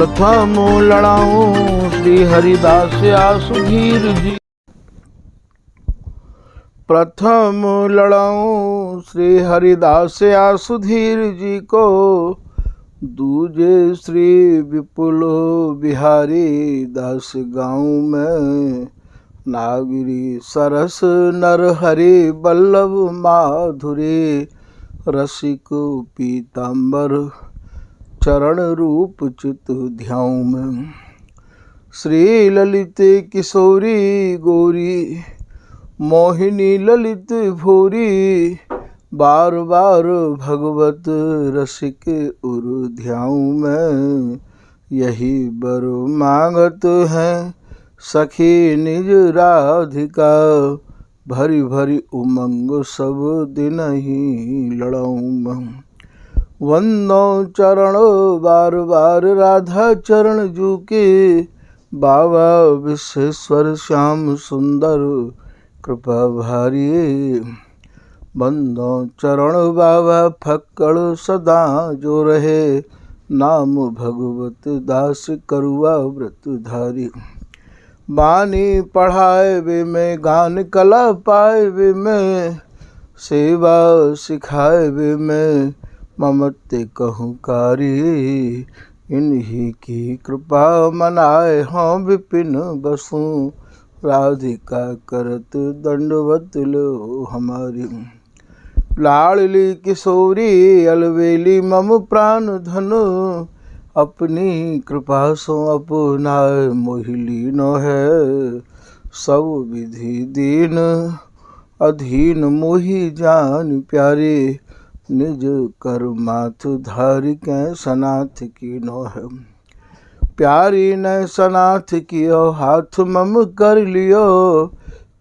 प्रथम लड़ाऊं श्री हरिदास आसुधीर जी। प्रथम लड़ाऊं श्री हरिदास आसुधीर जी को, दूजे श्री विपुल बिहारी दास गाँव में। नागरी सरस नर हरि बल्लभ माधुरी, रसिक पीताम्बर चरण रूप चित ध्याऊं में। श्री ललित किशोरी गौरी, मोहिनी ललित भूरी, बार बार भगवत रसिक उर ध्याऊं में। यही बर मांगत हैं सखी निज राधिका, भरी भरी उमंग सब दिन ही लड़ाऊं मैं। वंदो चरण बार बार राधा चरण जू के, बाबा विश्वेश्वर श्याम सुंदर कृपा भारी। बंदो चरण बाबा फक्कड़ सदा जो रहे, नाम भगवत दास करुआ व्रत धारी। बानी पढ़ाए वे में, गान कला पाए वे में, सेवा सिखाए वे में, ममते कहूँ कारी। इन्हीं की कृपा मनाए हों विपिन बसु, राधिका करत दंडवत लो हमारी। लाडली किशोरी अलवेली मम प्राण धनु, अपनी कृपा सो अपनाए मोहिली नो है। सब विधि दीन अधीन मोहि जान प्यारे, निज कर माथ धारि कै सनाथ की नो है। प्यारी न सनाथ कियो हाथ मम कर लियो,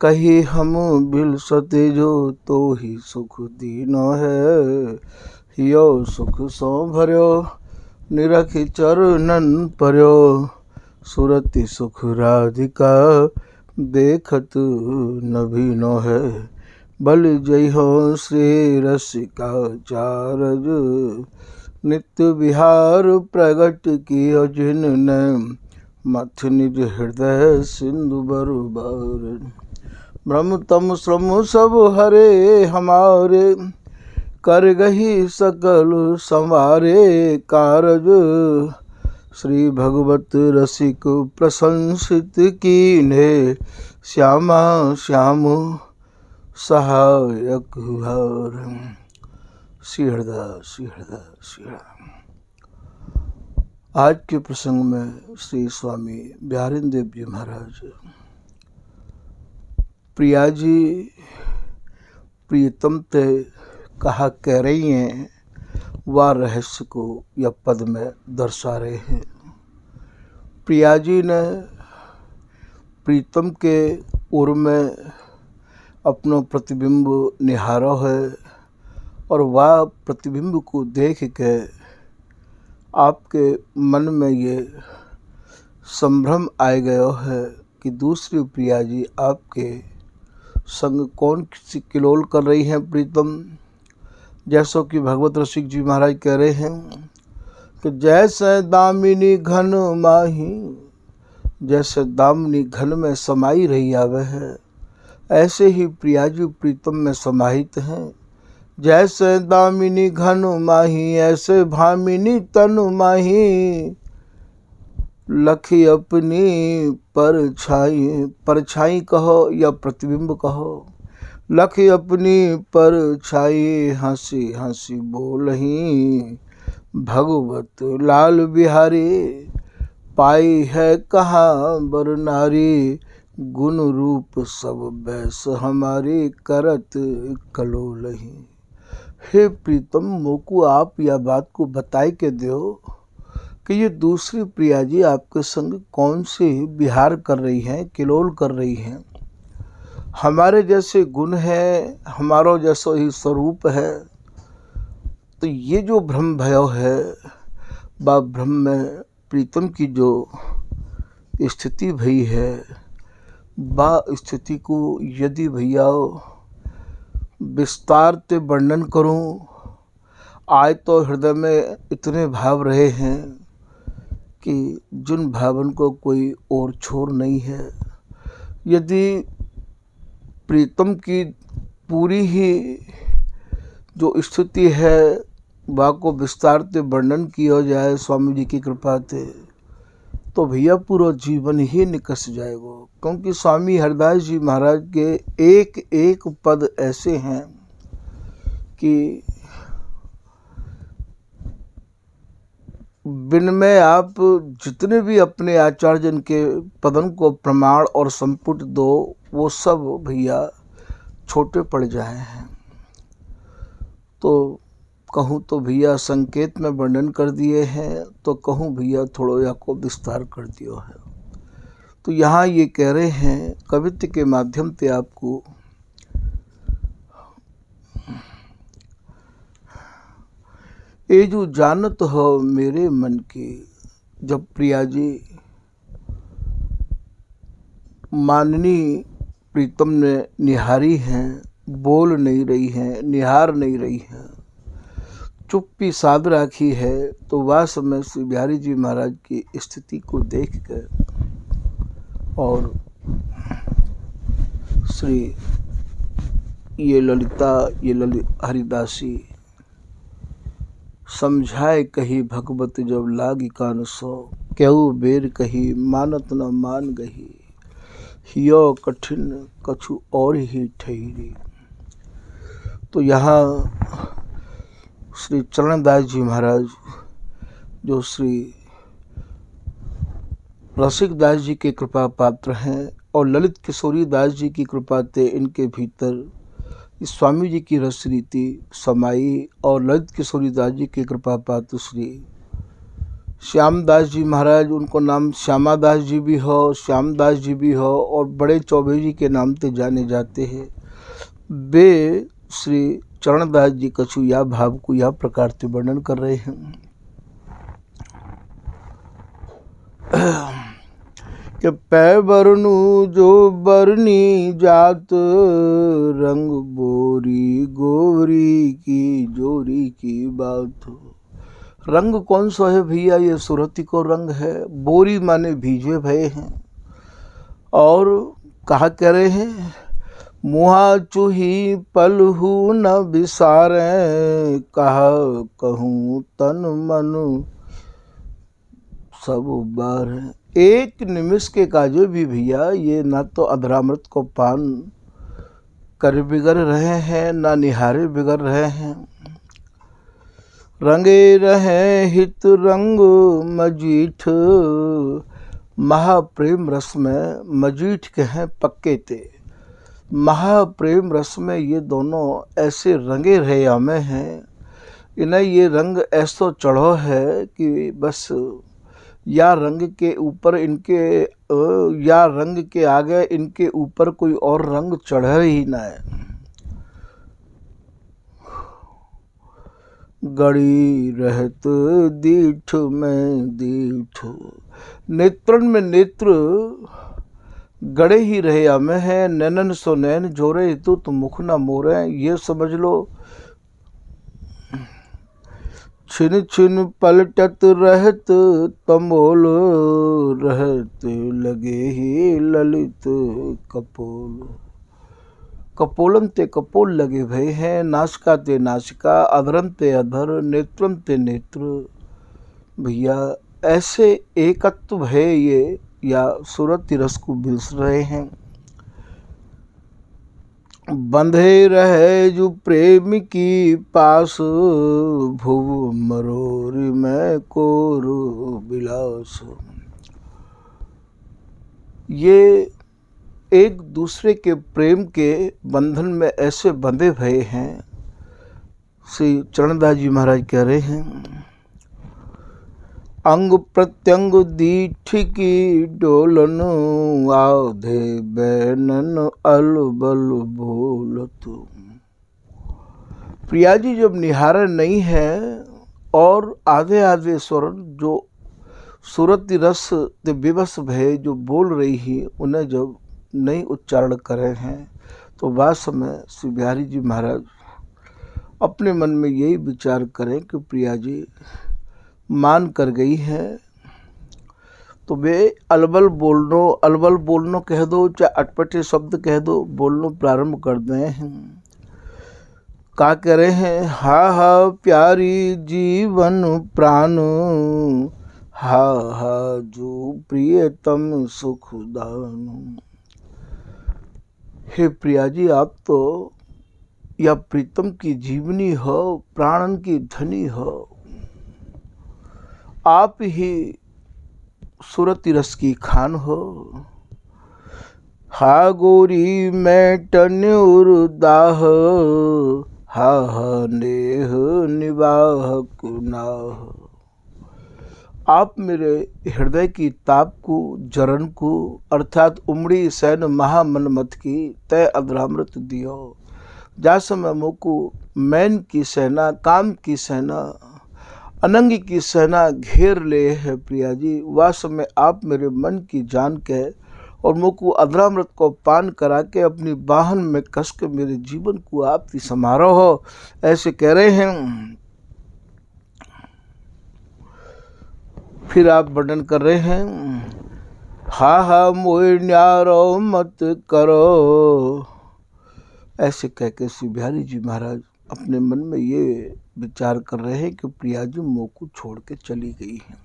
कही हम बिल सते जो तो ही सुख दीनो है। यो सुख सो भर्यो निरख चरणन पर्यो, सुरति सुख राधिका देखत नभीनो है। बल जय हो श्री रसिका चारज, नित्य विहार प्रगट कियो जिन ने, मथ निज हृदय सिंधु बरुबर। ब्रह्म तम श्रम सब हरे हमारे, कर गही सकल संवारे कारज। श्री भगवत रसिक प्रशंसित कीन्हे, श्यामा श्याम सहायक हर। श्री हरदास श्री हरदास श्री हरदास। आज के प्रसंग में श्री स्वामी बिहारिंद्र देव जी महाराज प्रिया जी प्रियतम ते कहा कह रही हैं, वह रहस्य को यह पद में दर्शा रहे हैं। प्रिया जी ने प्रीतम के उर में अपना प्रतिबिंब निहारा है, और वह प्रतिबिंब को देख के आपके मन में ये संभ्रम आ गया है कि दूसरी प्रिया जी आपके संग कौन सी किलोल कर रही हैं प्रीतम। जैसो कि भगवत रसिक जी महाराज कह रहे हैं कि जैसे दामिनी घन माही, जैसे दामिनी घन में समाई रही आवे है, ऐसे ही प्रिया जी प्रीतम में समाहित हैं। जैसे दामिनी घन माही, ऐसे भामिनी तनु माही, लखी अपनी परछाई, परछाई कहो या प्रतिबिंब कहो, लखी अपनी परछाई, हंसी हंसी बोलही भगवत लाल बिहारी। पाई है कहाँ बर नारी, गुण रूप सब बैस हमारी, करत कलोलही। हे प्रीतम, मोको आप यह बात को बताए के दो कि ये दूसरी प्रिया जी आपके संग कौन सी विहार कर रही हैं, किलोल कर रही हैं। हमारे जैसे गुण है, हमारो जैसा ही स्वरूप है, तो ये जो भ्रम भयो है, बा भ्रम में प्रीतम की जो स्थिति भई है, बा स्थिति को यदि भैया विस्तार से वर्णन करूं, आज तो हृदय में इतने भाव रहे हैं कि जिन भावन को कोई और छोर नहीं है, यदि प्रीतम की पूरी ही जो स्थिति है वह को विस्तार से वर्णन किया जाए स्वामी जी की कृपा से, तो भैया पूरा जीवन ही निकस जाएगा। क्योंकि स्वामी हरदास जी महाराज के एक एक पद ऐसे हैं कि बिनमें आप जितने भी अपने आचार्यजन के पदन को प्रमाण और संपुट दो, वो सब भैया छोटे पड़ जाए हैं। तो कहूँ तो भैया संकेत में वर्णन कर दिए हैं, तो कहूँ भैया थोड़ा या को विस्तार कर दिया है। तो यहाँ ये कह रहे हैं कवित्व के माध्यम से आपको ये जो जानत हो मेरे मन की, जब प्रिया जी माननी प्रीतम ने निहारी हैं, बोल नहीं रही हैं, निहार नहीं रही हैं, चुप्पी साध राखी है, तो वह समय श्री बिहारी जी महाराज की स्थिति को देख कर और श्री ये ललिता हरिदासी समझाए कही भगवत जब लागी कान सो, केहू बेर कही मानत न मान गही, हियो कठिन कछु और ही ठहरी। तो यहाँ श्री चरणदास जी महाराज जो श्री रसिक दास जी के कृपा पात्र हैं और ललित किशोरी दास जी की कृपा से इनके भीतर स्वामी जी की रस रीति समाई और ललित किशोरी दास जी की कृपा पात्र श्री श्याम दास जी महाराज, उनको नाम श्यामा दास जी भी हो, श्याम दास जी भी हो और बड़े चौबे जी के नाम से जाने जाते हैं। वे श्री चरणदास जी कछु या भाव को या प्रकार से वर्णन कर रहे हैं कि पै बरनु जो बरनी जात, रंग बोरी गोरी की जोरी की बात। रंग कौन सा है भैया? ये सुरती को रंग है। बोरी माने भीजे भये हैं। और कहा कह रहे हैं मुहा चूही पलहू न बिसारे, कहा कहूँ तन मन सब बार। एक निमिष के काजे भी भैया ये ना तो अधरामृत को पान कर बिगड़ रहे हैं, ना निहारे बिगड़ रहे हैं। रंगे रहे हित रंग मजीठ, महाप्रेम रस में मजीठ के हैं पक्के ते। महाप्रेम रस में ये दोनों ऐसे रंगे रहे हमें हैं, इन्हें ये रंग ऐसा चढ़ो है कि बस या रंग के ऊपर इनके या रंग के आगे इनके ऊपर कोई और रंग चढ़ ही ना है। गड़ी रहत दीठ में दीठ, नेत्रन में नेत्र गड़े ही रहे हमें हैं। नैनन सो नैन जोरे तो मुख न मोरे। ये समझ लो छिन छिन पलटत रहत तमोल, रहत लगे ही ललित कपोल। कपोलन ते कपोल लगे भय हैं, नासिका ते नासिका, अधरन ते अधर, नेत्रन ते नेत्र। भैया ऐसे एकत्व है ये, या सूरत रस को बिलस रहे हैं। बंधे रहे जो प्रेम की पास, भुव मरोरी में कोर बिलास। ये एक दूसरे के प्रेम के बंधन में ऐसे बंधे भये हैं। श्री चरणदास जी महाराज कह रहे हैं अंग प्रत्यंग दीठ की डोलन, आधे बैनन अलबल बोलत। प्रिया जी जब निहार नहीं है और आधे आधे स्वर जो सूरत रस ते विवश भय जो बोल रही है, उन्हें जब नहीं उच्चारण करे हैं, तो वास्तव में श्री बिहारी जी महाराज अपने मन में यही विचार करें कि प्रिया जी मान कर गई है तुम्हें अलबल बोलनो कह दो, चाहे अटपटे शब्द कह दो, बोलनो प्रारंभ कर दें। का कह रहे हैं, हा हा प्यारी जीवन प्राण, हा हा जो प्रियतम सुखदान। हे प्रिया जी, आप तो या प्रीतम की जीवनी हो, प्राणन की धनी हो, आप ही सुरति रस की खान हो। हा गोरी मैं टन्यूर दाह, हा हा नेह निवाहक नाह। आप मेरे हृदय की ताप को, जरन को, अर्थात उमड़ी सैन महामनमत की तय अधरामृत दियो। जा समय मोको मैन की सेना, काम की सेना, अनंग की सेना घेर ले है प्रिया जी। वह समय आप मेरे मन की जान के और मोको अधरामृत को पान करा के अपनी बाहन में कस के मेरे जीवन को आप ही समारो हो, ऐसे कह रहे हैं। फिर आप वर्णन कर रहे हैं, हा हा मोए न्यारो मत करो। ऐसे कह के श्री बिहारी जी महाराज अपने मन में ये विचार कर रहे हैं कि प्रिया जी मोह को छोड़ के चली गई है,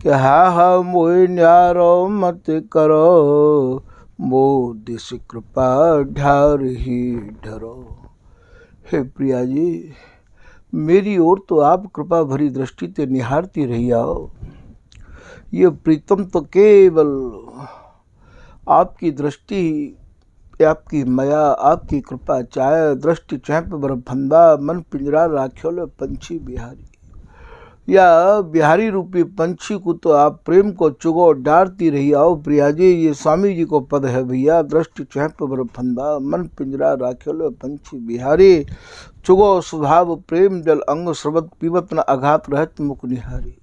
कि हा हा मोए न्यारो मत करो, मोह दिस कृपा ढार ही ढरो। हे प्रिया जी, मेरी ओर तो आप कृपा भरी दृष्टि ते निहारती रही आओ। ये प्रीतम तो केवल आपकी दृष्टि, आपकी माया, आपकी कृपा चाहे दृष्टि चैप बर फंदा, मन पिंजरा राख्योल पंछी बिहारी। या बिहारी रूपी पंछी को तो आप प्रेम को चुगो डारती रही आओ प्रिया जी। ये स्वामी जी को पद है भैया, दृष्टि चैप बर फंदा, मन पिंजरा राख्योल पंछी बिहारी। चुगो स्वभाव प्रेम जल अंग, सर्वत पीवत न आघात रहत मुख निहारी।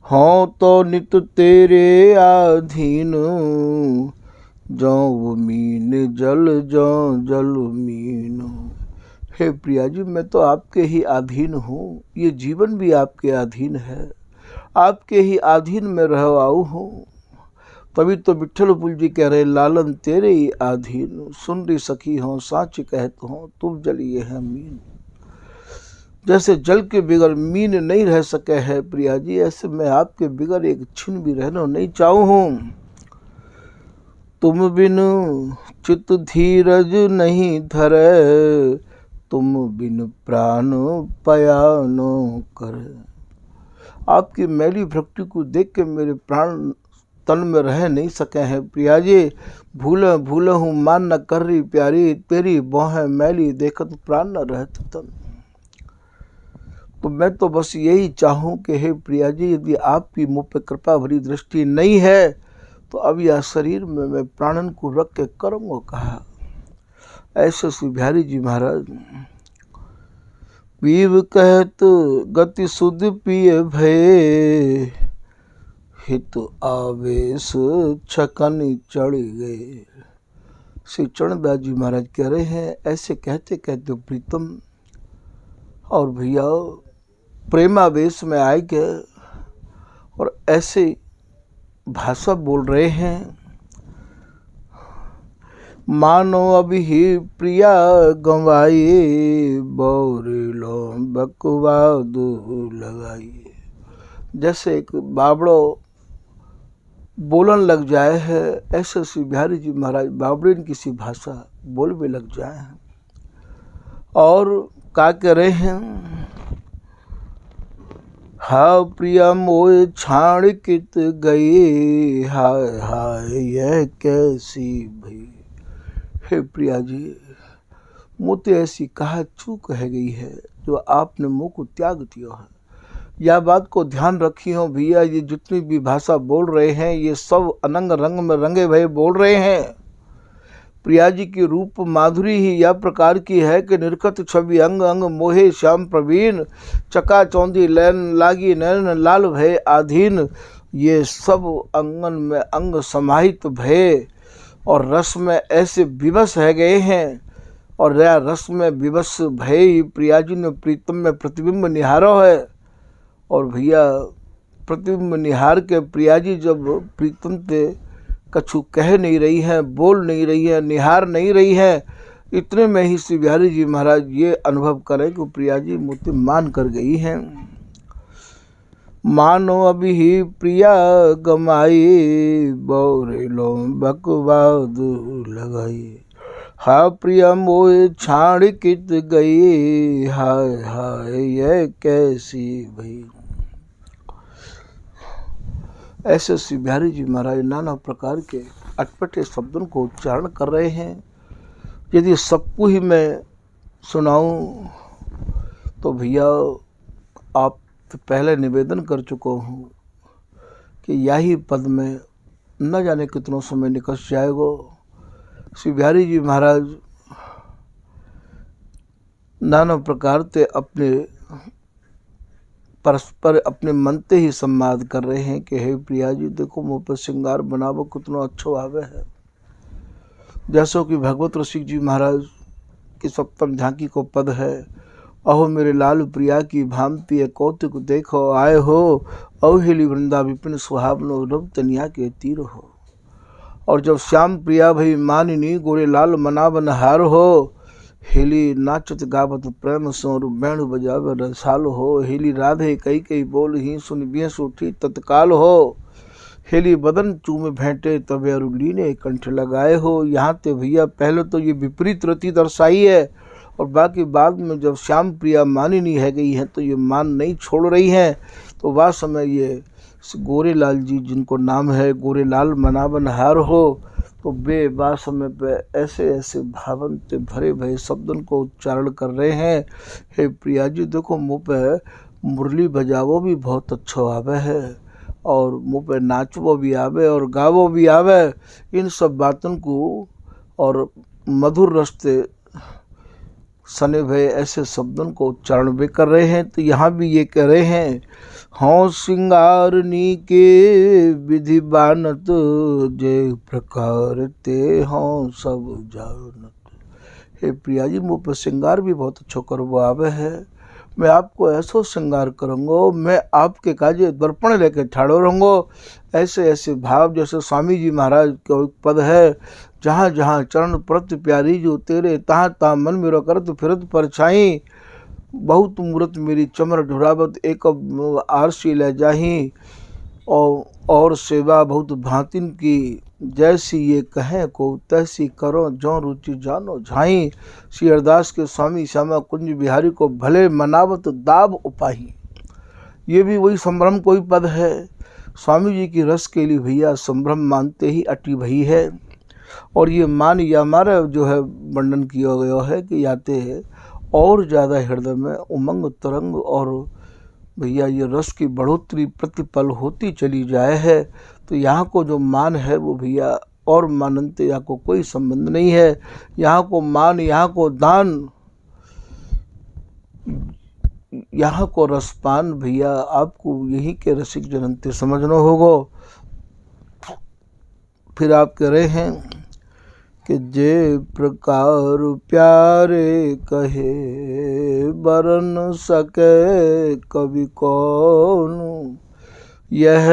हों तो नित तेरे आधीन, जो मीन जल जो जल मीन। हे प्रिया जी, मैं तो आपके ही अधीन हूँ, ये जीवन भी आपके अधीन है, आपके ही अधीन में रह आऊ हूँ। तभी तो विठल पुल जी कह रहे, लालन तेरे ही अधीन, सुन री सखी हो साच कहत हो, तुम जलिए है मीन। जैसे जल के बिगर मीन नहीं रह सके है प्रिया जी, ऐसे मैं आपके बिगर एक क्षण भी रहना नहीं चाहूँ हूँ। तुम बिन चित धीरज नहीं धरे, तुम बिन प्राण पयानो कर। आपकी मैली भक्ति को देख के मेरे प्राण तन में रह नहीं सके हैं प्रिया जी। भूल हूँ मान न कर रही प्यारी, तेरी बोह मैली देखत प्राण न रहत तन। तो मैं तो बस यही चाहूँ कि हे प्रिया जी, यदि आपकी मुझ पे कृपा भरी दृष्टि नहीं है तो अब यह शरीर में मैं प्राणन को रख के करूँगा कहा। ऐसे श्री बिहारी जी महाराज पीव कहत गति सुध पिय भय, हित आवेश छकन चढ़ गए। श्री चरणदास जी महाराज कह रहे हैं, ऐसे कहते कहते प्रीतम और भैया प्रेमावेश में आए गए और ऐसे भाषा बोल रहे हैं, मानो अभी ही प्रिया गंवाई, बोरिलो बकवाद लगाई। जैसे एक बाबड़ो बोलन लग जाए है, ऐसे श्री बिहारी जी महाराज बाबड़िन की सी भाषा बोल भी लग जाए हैं। और क्या कह रहे हैं, हा प्रिया मोए छाड़ कित गई, हाय हाय यह कैसी भई। हे प्रिया जी, मुझे ऐसी कहा चूक कह गई है जो आपने मुँह को त्याग दिया है। यह बात को ध्यान रखी हो भैया, ये जितनी भी भाषा बोल रहे हैं ये सब अनंग रंग में रंगे भये बोल रहे हैं। प्रिया जी की रूप माधुरी ही यह प्रकार की है कि निर्खत छवि अंग अंग मोहे श्याम प्रवीण, चका चौंधी लैन लागी नैन लाल भय आधीन। ये सब अंगन में अंग समाहित भय और रस में ऐसे विवश रह गए हैं और रया रस में विवश भय प्रिया जी ने प्रीतम में प्रतिबिंब निहारो है। और भैया प्रतिबिंब निहार के प्रिया जी जब प्रीतम से कछु कह नहीं रही हैं, बोल नहीं रही हैं, निहार नहीं रही हैं, इतने में ही श्री बिहारी जी महाराज ये अनुभव करें कि प्रिया जी मुझे मान कर गई हैं। मानो अभी ही प्रिया गमाई, बौरेलो बकवाद लगाई। हा प्रिया मोए छाड़ कित गई, हाय हाय ये कैसी भई। ऐसे श्री बिहारी जी महाराज नाना प्रकार के अटपटे शब्दों को उच्चारण कर रहे हैं। यदि सबको ही मैं सुनाऊं तो भैया आप पहले निवेदन कर चुका हूँ कि यही पद में न जाने कितनों समय निकल जाएगा। श्री बिहारी जी महाराज नाना प्रकार से अपने परस्पर अपने मन से ही संवाद कर रहे हैं कि हे प्रिया जी देखो मुँह पर श्रृंगार बनावो कितना अच्छो आवे है। जैसो कि भगवत रसिक जी महाराज की सप्तम झांकी को पद है, अहो मेरे लाल प्रिया की भांति है कौतुक देखो आए हो, अवहेली वृंदा विपिन सुहावनो रब तनिया के तीर हो। और जब श्याम प्रिया भई मानिनी गोरे लाल मनावन हार हो, हेली नाचत गावत प्रेम सोर बैंड बजावे रसाल हो। हेली राधे कई कई बोल ही सुन बियस उठी तत्काल हो, हेली बदन चूमे भेंटे तबे अरुली ने कंठ लगाए हो। यहाँ ते भैया पहले तो ये विपरीत रति दर्शाई है और बाकी बाद में जब श्याम प्रिया मानिनी है गई है तो ये मान नहीं छोड़ रही हैं। तो वह समय ये गोरे लाल जी जिनको नाम है गोरे लाल मनावन हार हो, तो वे बा समय पे ऐसे ऐसे भावन से भरे भरे शब्दों को उच्चारण कर रहे हैं। हे प्रिया जी देखो मुँह पे मुरली बजावो भी बहुत अच्छा आवे है और मुँह पे नाचवो भी आवे और गावो भी आवे। इन सब बातों को और मधुर रस्ते सने भय ऐसे शब्दों को उच्चारण भी कर रहे हैं। तो यहाँ भी ये कह रहे हैं, हों श्रृंगारनी के विधि बानत, जय प्रकार ते हों सब जानत। हे प्रिया जी मुँह पर श्रृंगार भी बहुत अच्छा करवो आवे है। मैं आपको ऐसो श्रृंगार करूँगा, मैं आपके काजे दर्पण लेके ठाड़ो रहूँगो। ऐसे ऐसे भाव जैसे स्वामी जी महाराज का एक पद है, जहाँ जहाँ चरण प्रत प्यारी जो तेरे, तहाँ तहाँ मन मेरा करत फिरत परछाई। बहुत मूरत मेरी चमर ढुरावत एक आरसी ले जाही, और सेवा बहुत भांतिन की, जैसी ये कहें को तैसी करो जो रुचि जानो झाई। श्री हरदास के स्वामी श्यामा कुंज बिहारी को भले मनावत दाब उपाही। ये भी वही संभ्रम कोई पद है। स्वामी जी की रस के लिए भैया संभ्रम मानते ही अटी भई है। और ये मान या हमारा जो है वर्णन किया गया है कि याते और ज़्यादा हृदय में उमंग तरंग और भैया ये रस की बढ़ोतरी प्रतिपल होती चली जाए है। तो यहाँ को जो मान है वो भैया और माननते यहाँ को कोई संबंध नहीं है। यहाँ को मान, यहाँ को दान, यहाँ को रसपान भैया आपको यही के रसिक जनते समझना होगा। फिर आप कह रहे हैं कि जे प्रकार प्यारे कहे बरन सके कवि कौन, यह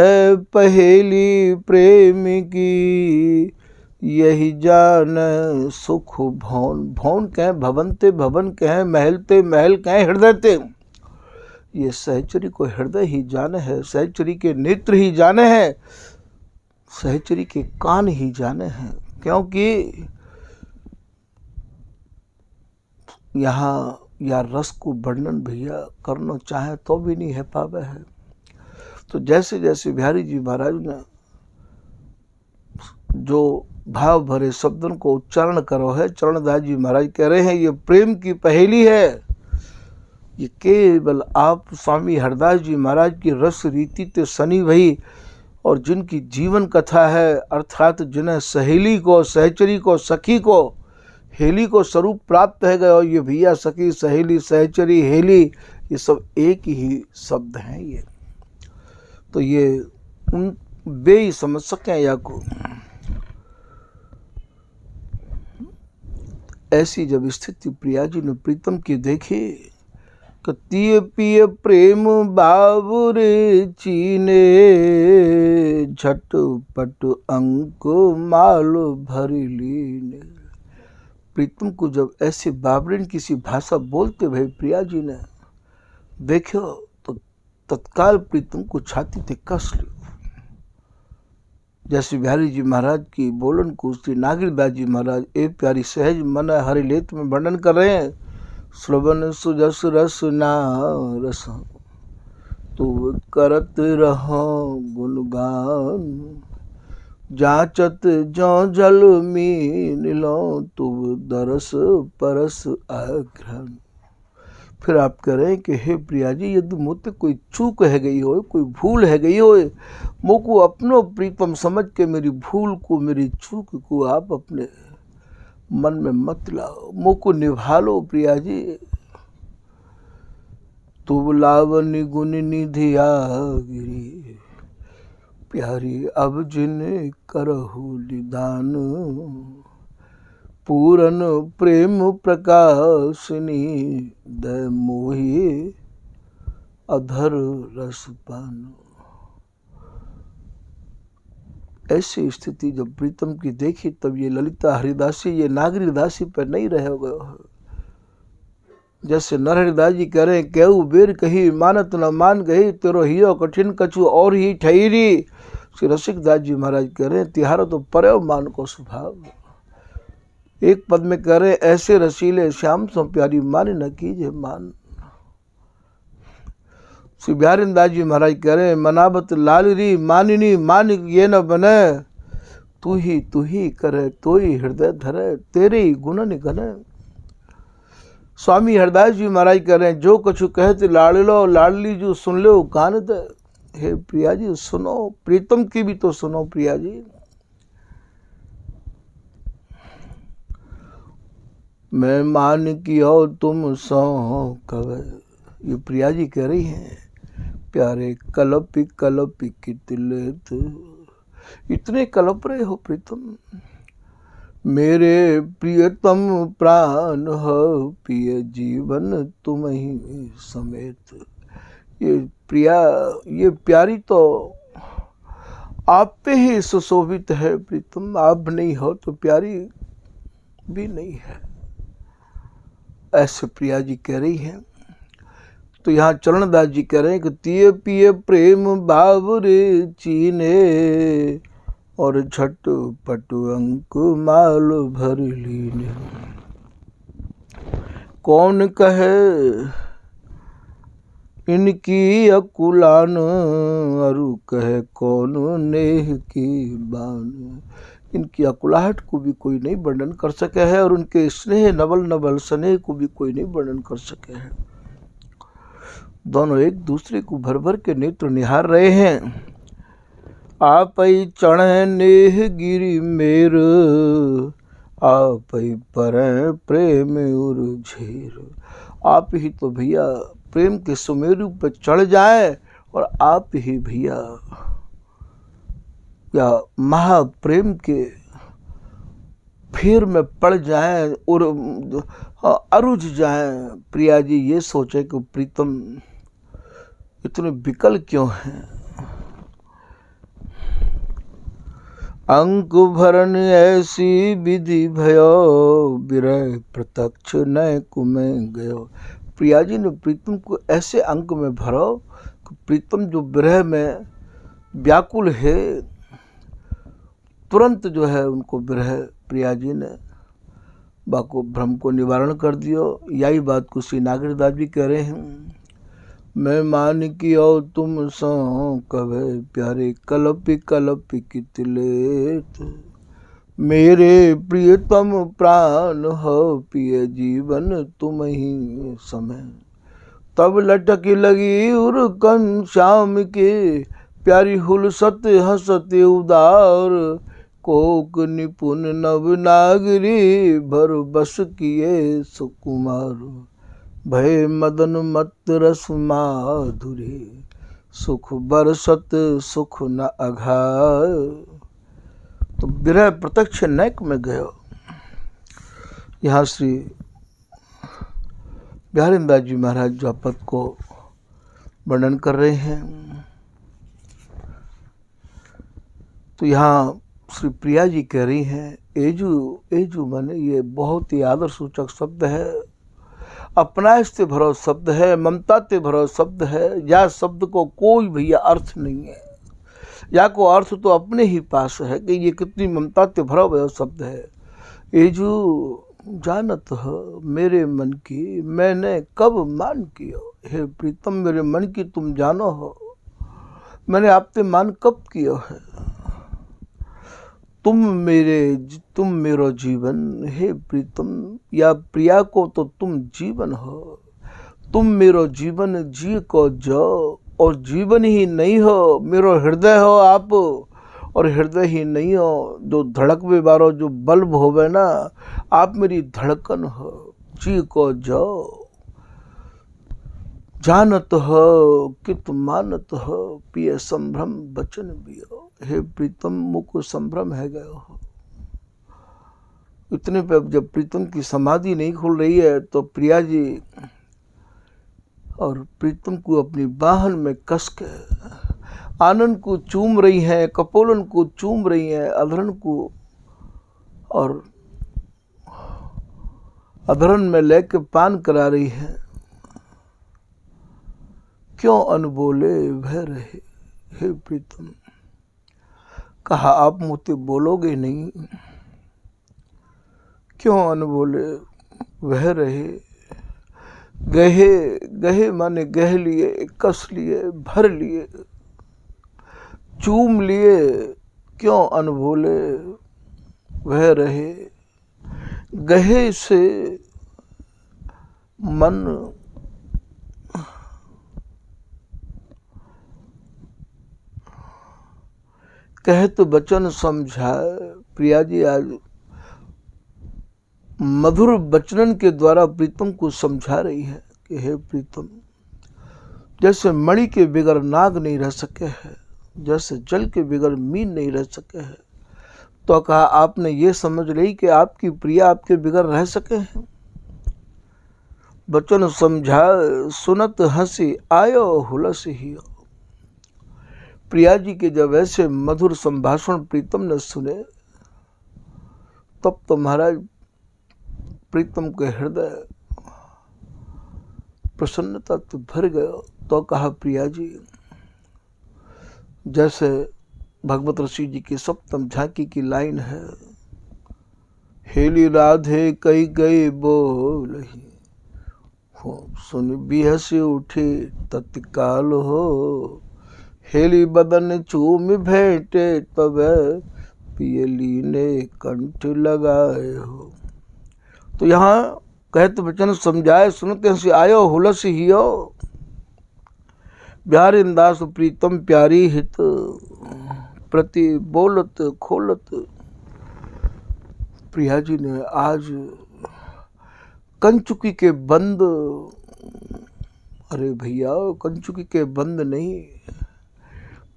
पहेली प्रेम की यही जान सुख भवन। भवन कहें भवनते, भवन कहें महलते, महल कहें हृदयते। ये सहचरी को हृदय ही जाने है, सहचरी के नेत्र ही जाने हैं, सहचरी के कान ही जाने हैं। क्योंकि यहाँ या रस को वर्णन भैया करना चाहे तो भी नहीं है पावे है। तो जैसे जैसे बिहारी जी महाराज ने जो भाव भरे शब्दों को उच्चारण करो है, चरणदास जी महाराज कह रहे हैं ये प्रेम की पहेली है। ये केवल आप स्वामी हरदास जी महाराज की रस रीति ते सनी भई और जिनकी जीवन कथा है, अर्थात जिन्हें सहेली को, सहचरी को, सखी को, हेली को स्वरूप प्राप्त है गया। और ये भैया सखी, सहेली, सहचरी, हेली ये सब एक ही शब्द हैं। ये तो ये उन वे ही समझ सकें या को। ऐसी जब स्थिति प्रिया जी ने प्रीतम की देखी, कतिय पिय प्रेम बाबुरे चीने, झटपट अंक माल भरी लीने। प्रीतम को जब ऐसे बाबरिन किसी भाषा बोलते भाई प्रिया जी ने देखो तो तत्काल प्रीतम को छाती ते कस ली। जैसे बिहारी जी महाराज की बोलन को श्री नागरीदास जी महाराज ए प्यारी सहज मन हरि लेत में वर्णन कर रहे हैं। श्रवण सुजस रस ना रस तू करत रहो गुणगान, जाचत जो जल मीन लो तू दरस परस आग्रहण। फिर आप कह रहे हैं कि हे प्रिया जी यदि मुझसे कोई चूक है गई हो, कोई भूल है गई हो, मुझको अपनो प्रीतम समझ के मेरी भूल को, मेरी चूक को आप अपने मन में मत लाओ, मुझको निभा लो प्रिया जी। तू लावनी गुण निधि आगिरी, प्यारी अब जिन करहु निदान, पूरन प्रेम प्रकाशिनी दय मोहि अधर रस पान। ऐसी स्थिति जब प्रीतम की देखी तब ये ललिता हरिदासी, ये नागरीदासी पर नहीं रह गए। जैसे नरहरिदास जी कह रहे केहू बेर कही मानत न मान गई, तेरो हियो कठिन कछु और ही ठहरी। श्री रसिकदास जी महाराज कह रहे तिहारा तो परयो मान को स्वभाव। एक पद में कह रहे ऐसे रसीले श्याम सो प्यारी मान न कीजे मान। श्री बिहारी दास जी महाराज कह रहे मनाबत लालरी मानिनी मान ये न बने, तू ही करे तो ही हृदय धरे, तेरे ही गुण निगने। स्वामी हरदास जी महाराज कह रहे हैं जो कछु कहते लाड़लो लाडली जो सुन लो कान दे। हे प्रिया जी सुनो, प्रीतम की भी तो सुनो प्रिया जी। मैं मान कियो तुम सो कवे, ये प्रिया जी कह रही हैं प्यारे कलपी कलपी कितलेत, इतने कलप रहे हो प्रीतम। मेरे प्रियतम प्राण हो पिय जीवन तुम ही समेत। ये प्रिया, ये प्यारी तो आप पे ही सुशोभित है प्रीतम, आप नहीं हो तो प्यारी भी नहीं है, ऐसे प्रिया जी कह रही हैं। तो यहाँ चरणदास जी कह रहे हैं कि तिय पिय प्रेम बाबरे चीने, और झटपट अंक माल भर लीने। कौन कहे इनकी अकुलान, अरु कहे कौन नेह की बान। इनकी अकुलाहट को भी कोई नहीं वर्णन कर सके है, और उनके स्नेह नवल नवल स्नेह को भी कोई नहीं वर्णन कर सके है। दोनों एक दूसरे को भर भर के नेत्र निहार रहे हैं। आपई चढ़ नेह गिरी मेर, आपई पर प्रेम उर झेर। आप ही तो भैया प्रेम के सुमेरु पर चढ़ जाए, और आप ही भैया या महाप्रेम के फेर में पड़ जाए और अरुझ जाए। प्रिया जी ये सोचे कि प्रीतम इतने विकल क्यों हैं। अंक भरन ऐसी विधि भयो, विरह प्रत्यक्ष न कुमे गयो। प्रिया जी ने प्रीतम को ऐसे अंक में भरो कि प्रीतम जो विरह में व्याकुल है, तुरंत जो है उनको विरह प्रिया जी ने बाको भ्रम को निवारण कर दियो। यही बात को श्री नागरीदास भी कह रहे हैं। मैं मान कियो तुम सो कवे, प्यारे कलपी कलपी कितलेत। मेरे प्रियतम प्राण हो पिय जीवन तुम ही समय। तब लटक लगी उर श्याम के, प्यारी हुलसत हसत उदार। कोक निपुण नव नागरी, भर बस किए सुकुमार। भय मदन मत रस माधुरी, सुख बरसत सुख न अघाय। तो विरह प्रत्यक्ष नैक में गयो। यहाँ श्री बिहारींदास जी महाराज जो पद को वर्णन कर रहे हैं, तो यहाँ श्री प्रिया जी कह रही हैं, एजू माने ये बहुत ही आदर सूचक शब्द है, अपना से भरो शब्द है, ममता ते भरो शब्द है। या शब्द को कोई भैया अर्थ नहीं है, या को अर्थ तो अपने ही पास है कि ये कितनी ममता ते भरो भरो शब्द है। एजू जानत हो मेरे मन की मैंने कब मान कियो, हे प्रीतम मेरे मन की तुम जानो हो, मैंने आपसे मान कब किया है। तुम मेरो जीवन, हे प्रीतम या प्रिया को तो तुम जीवन हो, तुम मेरो जीवन जी को जो, और जीवन ही नहीं हो, मेरो हृदय हो आप, और हृदय ही नहीं हो, जो धड़कवे बारो जो बल्ब होवे ना, आप मेरी धड़कन हो, जी को जो जानत हो कित मानत हो, पिय संभ्रम बचन बियो, हे प्रीतम मुको संभ्रम है गयो हो। इतने पे जब प्रीतम की समाधि नहीं खुल रही है तो प्रिया जी और प्रीतम को अपनी बाहन में कस के आनंद को चूम रही हैं, कपोलन को चूम रही हैं, अधरण को, और अधरण में लेके पान करा रही हैं। क्यों अनबोले भय रहे, हे प्रीतम, कहा आप मुझसे बोलोगे नहीं, क्यों अनबोले वह रहे। गहे गहे माने गह लिए, कस लिए, भर लिए, चूम लिए, क्यों अनबोले वह रहे। गहे से मन कहे तो वचन समझाए। प्रिया जी आज मधुर वचनन के द्वारा प्रीतम को समझा रही है कि हे प्रीतम, जैसे मणि के बिगर नाग नहीं रह सके हैं, जैसे जल के बिगर मीन नहीं रह सके हैं, तो कहा आपने ये समझ रही कि आपकी प्रिया आपके बिगर रह सके हैं। वचन समझा सुनत हंसी आयो हुलस ही। प्रिया जी के जब ऐसे मधुर संभाषण प्रीतम ने सुने, तब तो महाराज प्रीतम के हृदय प्रसन्नता तो भर गया। तो कहा प्रिया जी, जैसे भगवत ऋषि जी की सप्तम झांकी की लाइन है, हेली राधे कई गई बोलही, सुन बिहस उठी तत्काल हो, हेली बदन चूम भेंटे तब पियली ने कंठ लगाए हो। तो यहाँ कहत वचन समझाए सुनते हंसी आयो हुलस हियो, बिहारींदास प्रीतम प्यारी हित, प्रति बोलत खोलत। प्रिया जी ने आज कंचुकी के बंद, अरे भैया कंचुकी के बंद नहीं,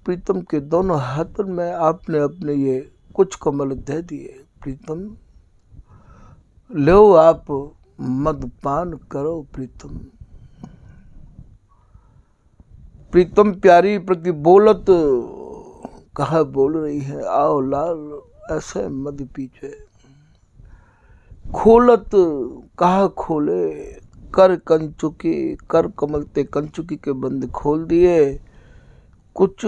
प्रीतम के दोनों हाथों में आपने अपने ये कुछ कमल दे दिए। प्रीतम लो आप मदपान करो। प्रीतम प्रीतम प्यारी प्रति बोलत, कहा बोल रही है, आओ लाल ऐसे मद पीछे। खोलत, कहा खोले, कर कंचुकी, कर कमल ते कंचुकी के बंद खोल दिए, कुछ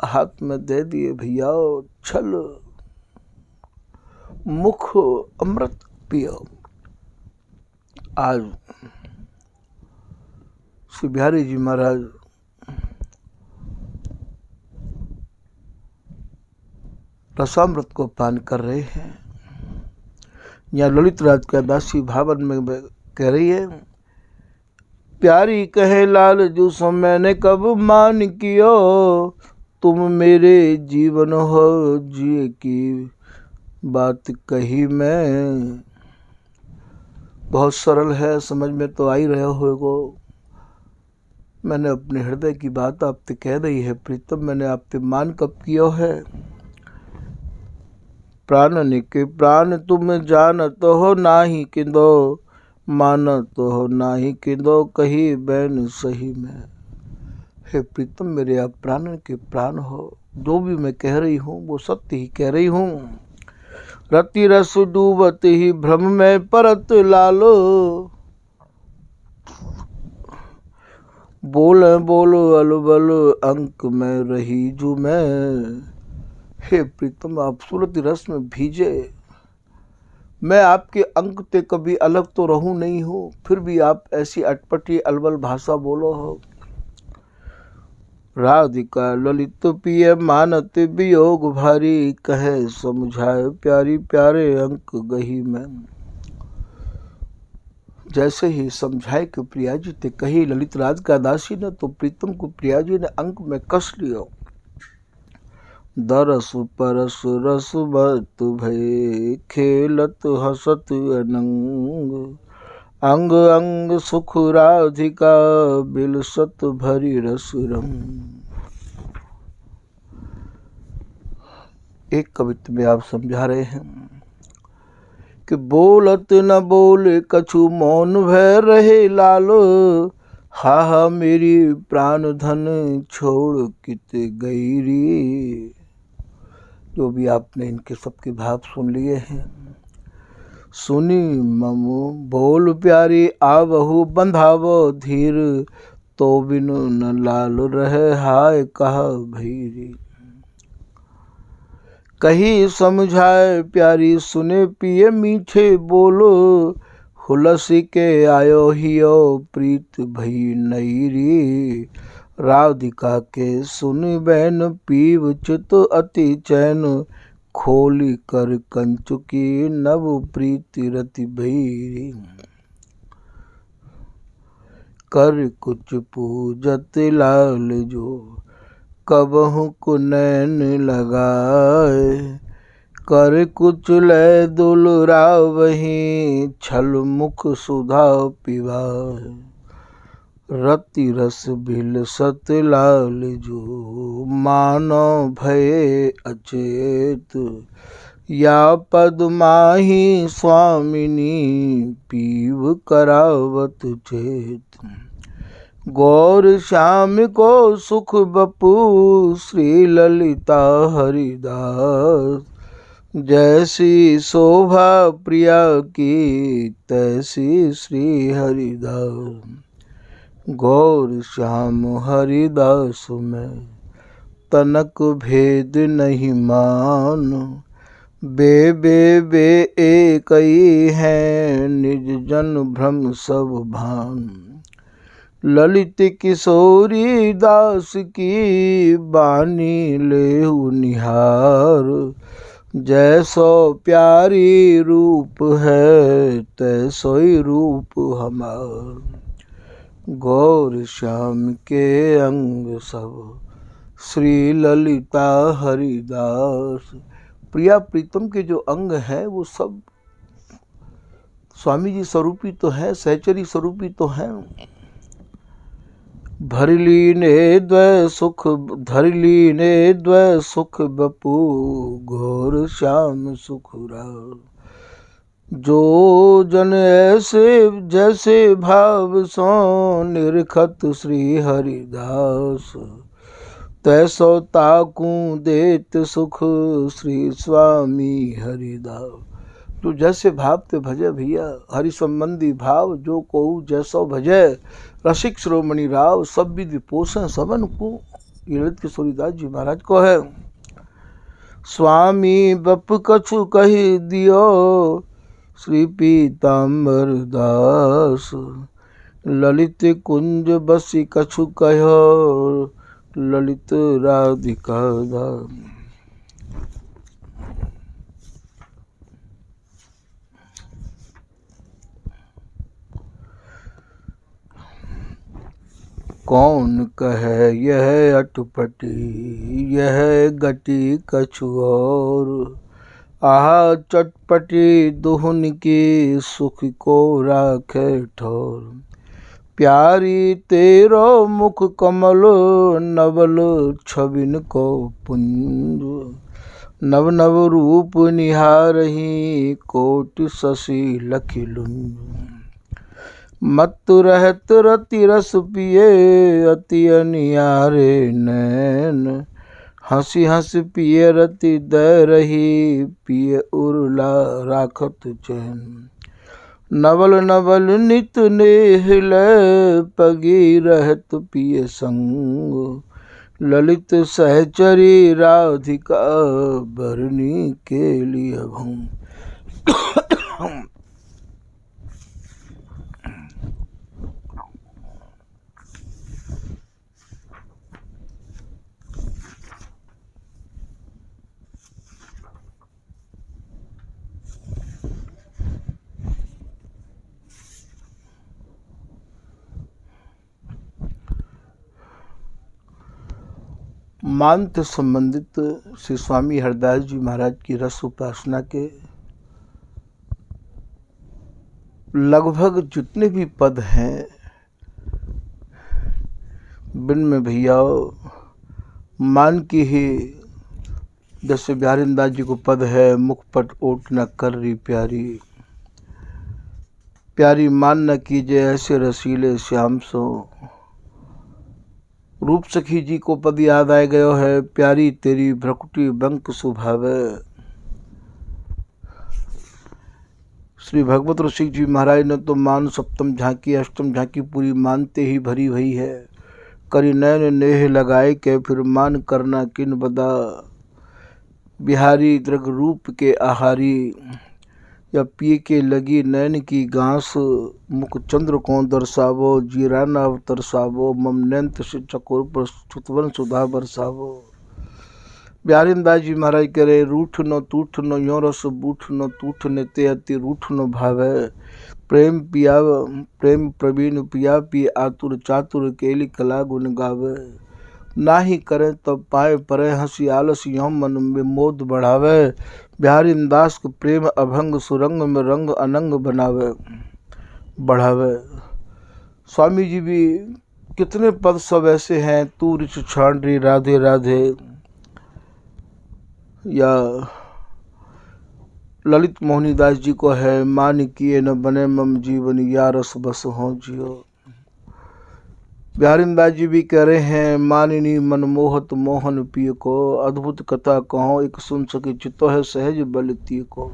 हाथ में दे दिए। भैया छल मुख अमृत पियो। आज श्री बिहारी जी महाराज रसामृत को पान कर रहे हैं। यहाँ ललित राज का दासी भावन में कह रही है, प्यारी कहे लाल जो सो मैंने कब मान कियो, तुम मेरे जीवन हो जिए की बात कही मैं। बहुत सरल है, समझ में तो आ ही रहे होगो। मैंने अपने हृदय की बात आपसे कह रही है प्रीतम, मैंने आपसे मान कब किया है। प्राणन के प्राण तुम जानत हो नाही किंदो, मानत हो नाही किंदो कही बैन सही में। हे प्रीतम मेरे आप प्राणन के प्राण हो, जो भी मैं कह रही हूँ वो सत्य ही कह रही हूँ। रति रस डूबत ही भ्रम में परत लालो, बोल बोलो अलबल अंक में रही जू मैं। हे प्रीतम आप सूरत रस में भीजे, मैं आपके अंक ते कभी अलग तो रहूं नहीं हूँ, फिर भी आप ऐसी अटपटी अलबल भाषा बोलो हो। राधिका ललित पिय मानत वियोग भारी, कहे समझाए प्यारी प्यारे अंक गही में। जैसे ही समझाए कि प्रिया जी ते कही ललित राज का दासी ने, तो प्रीतम को प्रिया जी ने अंक में कस लियो। दरस परस रस बत भय, खेलत हसत अनंग, अंग अंग सुख राधिका बिलसत भरी रस रंग। एक कविता में आप समझा रहे हैं कि बोलत न बोले कछु मौन भय रहे लालो, हा हा मेरी प्राण धन छोड़ कित गई री। जो भी आपने इनके सबके भाव सुन लिए हैं। सुनी ममु बोल प्यारी आवहु बंधावो धीर, तो बिनु न लाल रहे हाय कहा भैरी। कही समझाए प्यारी सुने पिए मीठे बोलो, हुलसी के आयो हियो प्रीत भई नईरी। राधिका के सुन बैन पीव चित अति चैन, खोली कर कंचुकी नव प्रीति रति भैरी। कर कुछ पूजत लाल जो, कबहु को नैन लगाए, कर कुछ ले दुलरावही, छल मुख सुधा पिवाए। रति रस बिलसत लाल जो, मानो भये अचेत, या पद माही स्वामिनी पीव करावत चेत। गौर श्याम को सुख बपू श्री ललिता हरिदास, जैसी शोभा प्रिया की तैसी श्री हरिदास। गौर श्याम हरिदास में तनक भेद नहीं मान, बे एक ही है निज जन भ्रम सब भान। ललित किशोरी दास की बानी लेहु निहार, जैसो प्यारी रूप है तैसो ही रूप हमार। गौर श्याम के अंग सब श्री ललिता हरिदास। प्रिया प्रीतम के जो अंग हैं वो सब स्वामी जी स्वरूपी तो हैं, सहचरी स्वरूपी तो हैं। धरली ने द्वय सुख, धरली ने द्वय सुख बपू, घोर श्याम सुखुरा। जो जन ऐसे जैसे भाव सो, निरखत श्री हरिदास, तैसो ताकू देत सुख श्री स्वामी हरिदास। तो जैसे भाव ते भजे भैया, हरि संबंधी भाव जो को जैसो भजे, रसिक श्रोमणि राव सब विधि पोषण सबन को। ये ललित किशोरीदास जी महाराज को है। स्वामी बप कछु कही दियो श्री पीताम्बर दास, ललित कुंज बसी कछु कहो ललित राधिका दास। कौन कहे यह अटपटी, यह गति कछु और, आह चटपटी दुहन की सुख को राखे ठोर। प्यारी तेरो मुख कमल, नवल छबिन को पुंज, नव नव रूप निहारही कोटि शशि लखि लुंज। मत्तु रहत रति रस पिए अति अनियारे नैन। हंसी हंस पिए रति दय रही पिए उर्ला राखत चैन। नवल नवल नित नेह लय पगी रहत पिए संग। ललित सहचरी राधिका बरनी के लिए भंग। मान से संबंधित श्री स्वामी हरदास जी महाराज की रस उपासना के लगभग जितने भी पद हैं, बिन में भैया मान की ही, जैसे बिहारीदास जी को पद है, मुखपट ओट न कर रही प्यारी, प्यारी मान न कीजे ऐसे रसीले श्याम सो। रूप सखी जी को पद याद आ गयो है, प्यारी तेरी भ्रकुटी बंक सुभावे। श्री भगवत ऋषि जी महाराज ने तो मान सप्तम झांकी अष्टम झांकी पूरी मानते ही भरी हुई है। करी नैन नेह लगाए के फिर मान करना किन बदा। बिहारी दृग रूप के आहारी, या पिए के लगी नैन की घास। मुख चंद्र को दर्शावो जीराना तरसावो। मम नैंत से चकोर पर सुतवन सुधा बरसावो। बिहारीदास जी महाराज कह रहे, रूठ न तूठ न यो रस बूठ न तूठ न ते अति रूठ न भावे। प्रेम पिया प्रेम प्रवीण पिया पी आतुर चातुर केली कला गुण गावे। ना ही करें तब पाए परे हंसी आलस यो मन में मोद बढ़ावे। बिहारीदास को प्रेम अभंग सुरंग में रंग अनंग बनावे बढ़ावे। स्वामी जी भी कितने पद सब ऐसे हैं, तू रिच छांडरी राधे राधे, या ललित मोहनीदास जी को है, मान किए न बने मम जीवन या रस बस हो जियो। बिहारीदास जी भी कह रहे हैं, मानिनी मनमोहत मोहन पिय को। अद्भुत कथा कहो एक सुन सके चितो है सहज बल तिय को।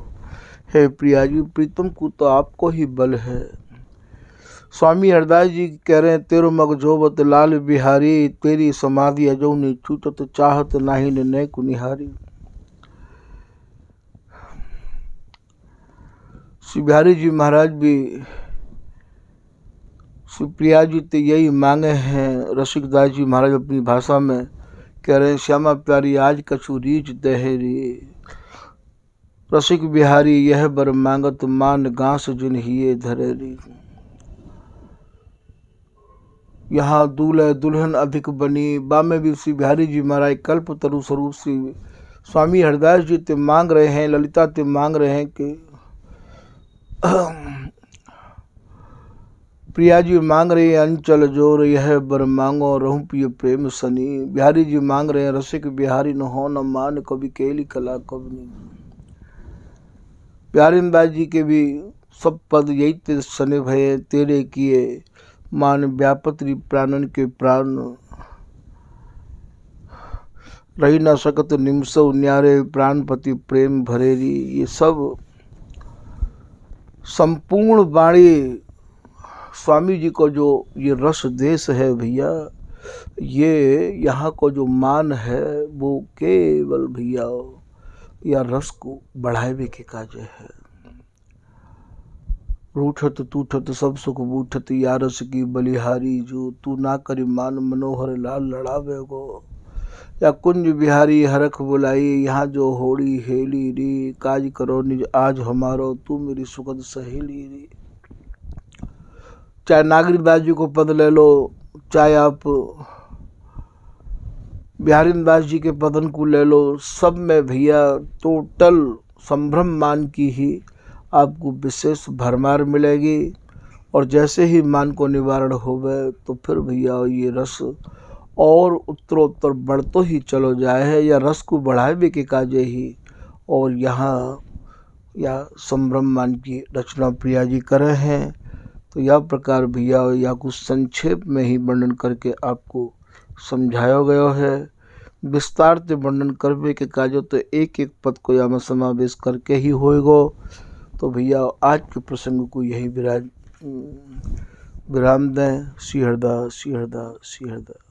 हे प्रिया जी प्रीतम को तो आपको ही बल है। स्वामी हरदास जी कह रहे हैं, तेरो मग जोबत लाल बिहारी, तेरी समाधि अजौनी छूटत चाहत नाही ने कुनिहारी। श्री बिहारी जी महाराज भी श्री प्रिया जी तो यही मांगे हैं। रसिकदास जी महाराज अपनी भाषा में कह रहे हैं, श्यामा प्यारी आज कछु रीच दहेरी। रसिक बिहारी यह बर मांगत मान गांस जिन हिये धरेरी। यहाँ दूल्हे दुल्हन अधिक बनी। बा में भी श्री बिहारी जी महाराज कल्प तरु स्वरूप श्री स्वामी हरदास जी ते मांग रहे हैं, ललिता ते मांग रहे हैं कि प्रिया जी मांग रहे हैं, अंचल जोर यह बर मांगो रहूं पिय प्रेम सनी। बिहारी जी मांग रहे हैं, रसिक बिहारी न हो न मान कभी केली कला कवनी। बिहारीदास जी के भी सब पद यही ते सने भये, तेरे किए मान व्यापत्री प्राणन के प्राण। रही न सकत निमसो न्यारे प्राणपति प्रेम भरेरी। ये सब संपूर्ण वाणी स्वामी जी को जो ये रस देश है भैया, ये यहाँ को जो मान है वो केवल भैया या रस को बढ़ावे के काजे है। रूठत तूठत सब सुख बूठत या रस की बलिहारी। जो तू ना करी मान मनोहर लाल लड़ावे गो। या कुंज बिहारी हरख बुलाई, यहाँ जो होड़ी हेली री। काज करो निज आज हमारो, तू मेरी सुखद सहेली री। चाहे नागरीदास जी को पद ले लो, चाहे आप बिहारीदास जी के पदन को ले लो, सब में भैया टोटल संभ्रम मान की ही आपको विशेष भरमार मिलेगी। और जैसे ही मान को निवारण होवे तो फिर भैया ये रस और उत्तरोत्तर बढ़तो ही चलो जाए है, या रस को बढ़ावे के काजे ही। और यहाँ या संब्रह्मांड की रचना प्रिया जी करे हैं। तो यह प्रकार भैया या कुछ संक्षेप में ही वर्णन करके आपको समझाया गया है। विस्तार से वर्णन करवे के काजो तो एक एक पद को यहाँ समावेश करके ही होएगो। तो भैया आज के प्रसंग को यही विराम दें। श्री हरदा, श्री हरदा, श्री हरदा।